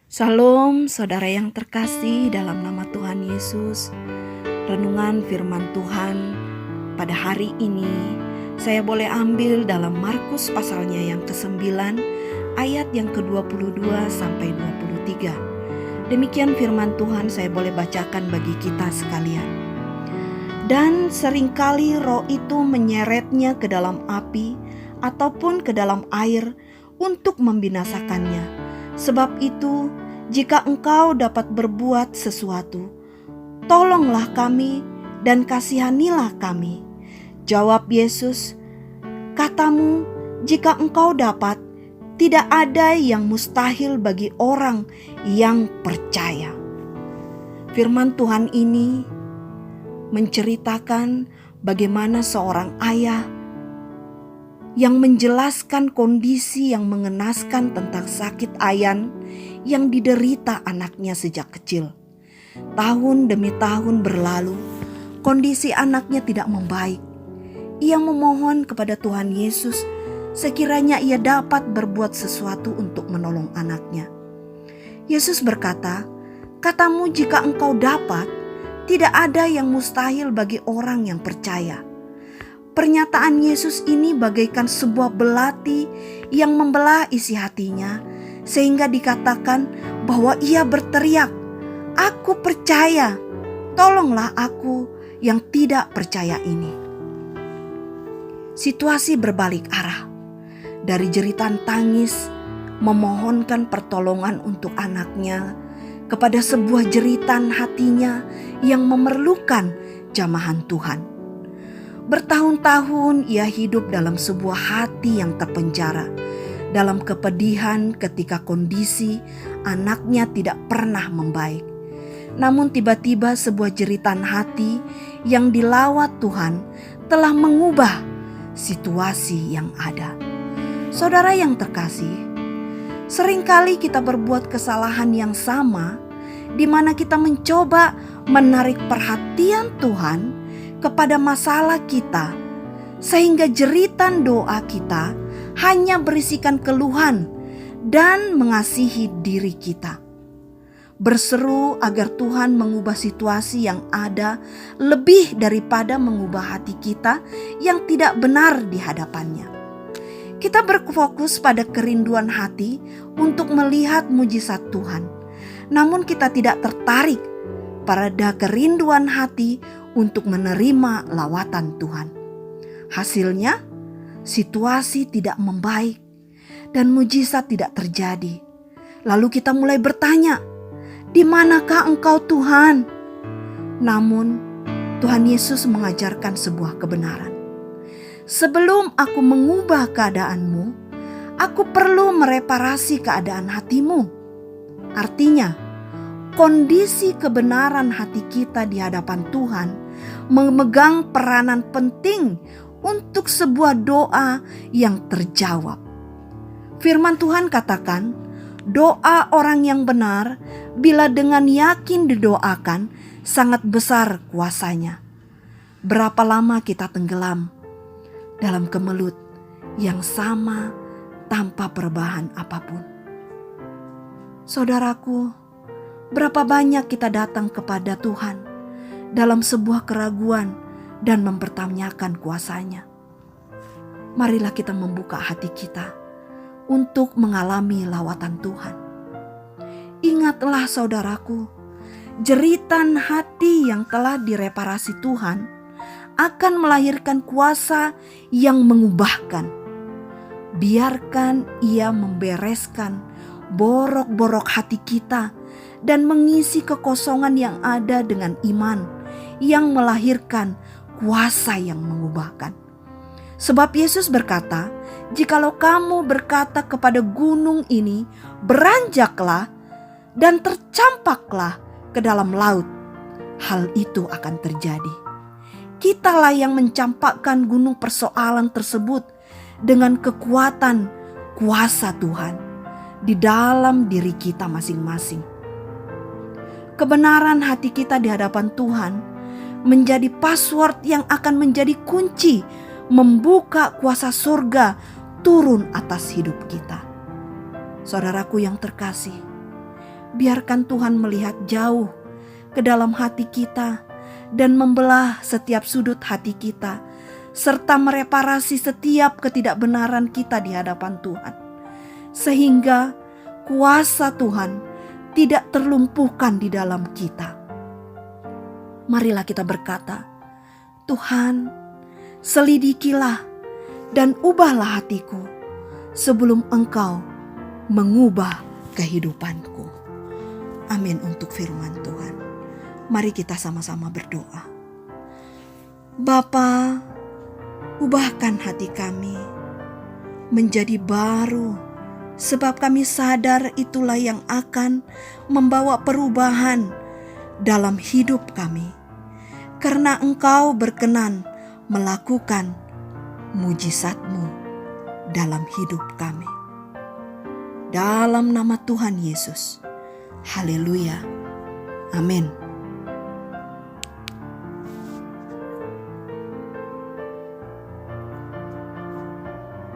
Shalom saudara yang terkasih dalam nama Tuhan Yesus. Renungan firman Tuhan pada hari ini saya boleh ambil dalam Markus pasalnya yang ke-9 ayat yang ke-22 sampai 23. Demikian firman Tuhan saya boleh bacakan bagi kita sekalian. Dan seringkali roh itu menyeretnya ke dalam api ataupun ke dalam air untuk membinasakannya. Sebab itu, jika engkau dapat berbuat sesuatu, tolonglah kami dan kasihanilah kami. Jawab Yesus, katamu, jika engkau dapat, tidak ada yang mustahil bagi orang yang percaya. Firman Tuhan ini menceritakan bagaimana seorang ayah yang menjelaskan kondisi yang mengenaskan tentang sakit ayan yang diderita anaknya sejak kecil. Tahun demi tahun berlalu, kondisi anaknya tidak membaik. Ia memohon kepada Tuhan Yesus sekiranya ia dapat berbuat sesuatu untuk menolong anaknya. Yesus berkata, katamu jika engkau dapat, tidak ada yang mustahil bagi orang yang percaya. Pernyataan Yesus ini bagaikan sebuah belati yang membelah isi hatinya, sehingga dikatakan bahwa ia berteriak, "Aku percaya, tolonglah aku yang tidak percaya ini." Situasi berbalik arah. Dari jeritan tangis, memohonkan pertolongan untuk anaknya, kepada sebuah jeritan hatinya yang memerlukan jamahan Tuhan. Bertahun-tahun ia hidup dalam sebuah hati yang terpenjara, dalam kepedihan ketika kondisi anaknya tidak pernah membaik. Namun tiba-tiba sebuah jeritan hati yang dilawat Tuhan telah mengubah situasi yang ada. Saudara yang terkasih, seringkali kita berbuat kesalahan yang sama, di mana kita mencoba menarik perhatian Tuhan kepada masalah kita, sehingga jeritan doa kita hanya berisikan keluhan dan mengasihi diri kita. Berseru agar Tuhan mengubah situasi yang ada lebih daripada mengubah hati kita yang tidak benar di hadapannya. Kita berfokus pada kerinduan hati untuk melihat mujizat Tuhan, namun kita tidak tertarik pada kerinduan hati untuk menerima lawatan Tuhan. Hasilnya, situasi tidak membaik dan mujizat tidak terjadi. Lalu kita mulai bertanya, "Di manakah Engkau Tuhan?" Namun, Tuhan Yesus mengajarkan sebuah kebenaran. Sebelum aku mengubah keadaanmu, aku perlu mereparasi keadaan hatimu. Artinya, kondisi kebenaran hati kita di hadapan Tuhan memegang peranan penting untuk sebuah doa yang terjawab. Firman Tuhan katakan, doa orang yang benar bila dengan yakin didoakan sangat besar kuasanya. Berapa lama kita tenggelam dalam kemelut yang sama tanpa perubahan apapun. Saudaraku, berapa banyak kita datang kepada Tuhan dalam sebuah keraguan dan mempertanyakan kuasanya. Marilah kita membuka hati kita untuk mengalami lawatan Tuhan. Ingatlah saudaraku, jeritan hati yang telah direparasi Tuhan akan melahirkan kuasa yang mengubahkan. Biarkan ia membereskan borok-borok hati kita dan mengisi kekosongan yang ada dengan iman yang melahirkan kuasa yang mengubahkan. Sebab Yesus berkata, "Jikalau kamu berkata kepada gunung ini, beranjaklah dan tercampaklah ke dalam laut, hal itu akan terjadi." Kitalah yang mencampakkan gunung persoalan tersebut dengan kekuatan kuasa Tuhan di dalam diri kita masing-masing. Kebenaran hati kita di hadapan Tuhan menjadi password yang akan menjadi kunci membuka kuasa surga turun atas hidup kita. Saudaraku yang terkasih, biarkan Tuhan melihat jauh ke dalam hati kita dan membelah setiap sudut hati kita, serta mereparasi setiap ketidakbenaran kita di hadapan Tuhan, sehingga kuasa Tuhan tidak terlumpuhkan di dalam kita. Marilah kita berkata, Tuhan, selidikilah dan ubahlah hatiku sebelum Engkau mengubah kehidupanku. Amin untuk firman Tuhan. Mari kita sama-sama berdoa. Bapa, ubahkan hati kami menjadi baru, sebab kami sadar itulah yang akan membawa perubahan dalam hidup kami. Karena Engkau berkenan melakukan mujizat-Mu dalam hidup kami. Dalam nama Tuhan Yesus. Haleluya. Amin.